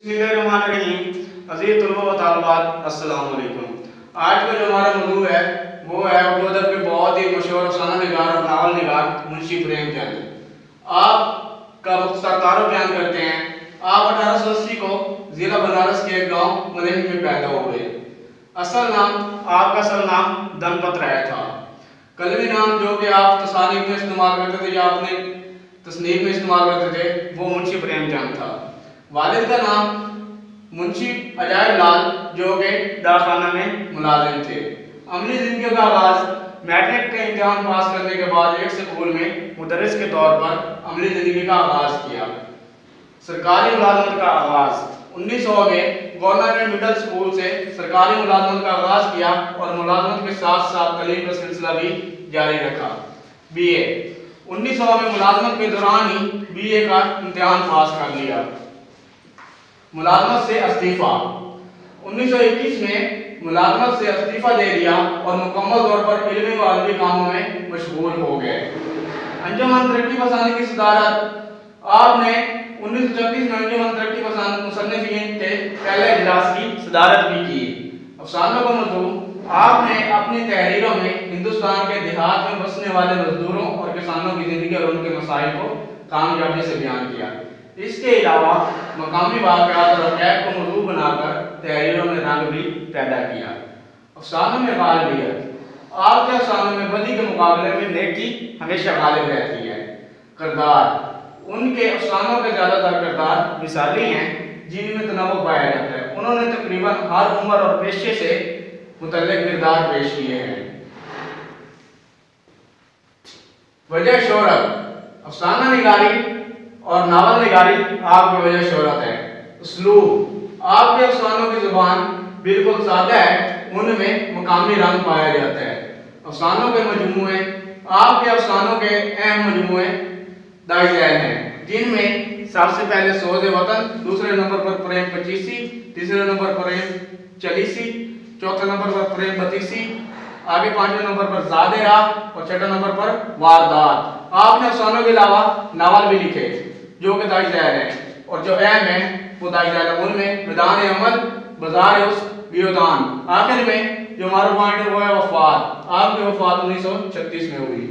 अज़ीज़ तलबा व तालिबात, अस्सलाम वालेकुम। आज का जो हमारा मौजू है वो है उर्दू के बहुत ही मशहूर अफसाना निगार और नावल निगार मुंशी प्रेमचंद। आपका मुख्तसर तारुफ बयान करते हैं। आप 1880 को जिला बनारस के एक गाँव मलिंग में पैदा हुए। असल नाम आपका असल नाम धनपत राय था। कलमी नाम जो कि आप तसानीफ में इस्तेमाल करते थे या अपने तस्नीफ में इस्तेमाल करते थे वो मुंशी प्रेमचंद था। वालिद का नाम मुंशी अजायब लाल जो कि डाकखाना में मुलाजिम थे। अमली जिंदगी का आगाज मैट्रिक का इम्तिहान पास करने के बाद एक स्कूल में मुदर्रिस के तौर पर अमली जिंदगी का आगाज किया। सरकारी मुलाजमत का आगाज 1900 में गवर्नमेंट मिडिल स्कूल से सरकारी मुलाजमत का आगाज किया और मुलाजमत के साथ साथ तालीम का सिलसिला भी जारी रखा। बीए 1900 में मुलाजमत के दौरान ही बीए का इम्तिहान पास कर लिया। मुलाजमत से इस्तीफा 1921 में मुलाजमत से इस्तीफा दे दिया और मुकम्मल तौर पर इल्मी व अदबी कामों में मशगूल हो गए। अंजुमन तरक्की पसंद की सदारत आपने 1936 में अंजुमन तरक्की पसंद मुसन्निफीन के पहले इजलास की सदारत भी की। अफसानों का मौजू आपने अपनी तहरीरों में हिंदुस्तान के देहात में बसने वाले मजदूरों और किसानों की जिंदगी और उनके मसाइल को कामयाबी से बयान किया। इसके अलावा मकामी वाक़यात और हक़ाइक़ को मौजू बनाकर तहरीरों में रंग भी पैदा किया। अफसानों में गालिबियत आपके अफसानों में बदी के मुकाबले में नेकी हमेशा गालिब रहती है। किरदार उनके अफसानों के ज़्यादातर किरदार मिसाली हैं जिनमें तनव्वुर पाया जाता है। उन्होंने तकरीबन हर उम्र और पेशे से मुतल्लिक़ किरदार पेश किए हैं। वजह शोहरत अफसाना निगारी और नावल निगारी आपकी वजह शोहरत है। उसलूब आपके अफसानों की जुबान बिल्कुल सादा है, उनमें मकामी रंग पाया जाता है। अफसानों के मजमूए आपके अफसानों के अहम मजमूए दाइज़ हैं जिनमें सबसे पहले सोज़े वतन, दूसरे नंबर पर प्रेम पचीसी, तीसरे नंबर पर प्रेम चलीसी, चौथे नंबर पर प्रेम बतीसी, आगे पांचवें नंबर पर ज़ादे राह और छठे नंबर पर वारदात। आपने अफसानों के अलावा नावल भी लिखे जो कि दाइज़ है और जो अहम है वो दाइज़ है। उनमें मैदान अमल, बाजार उस बियोदान, आखिर में जो हमारा पॉइंट है वो है वफात। आपकी वफात 1936 में हुई।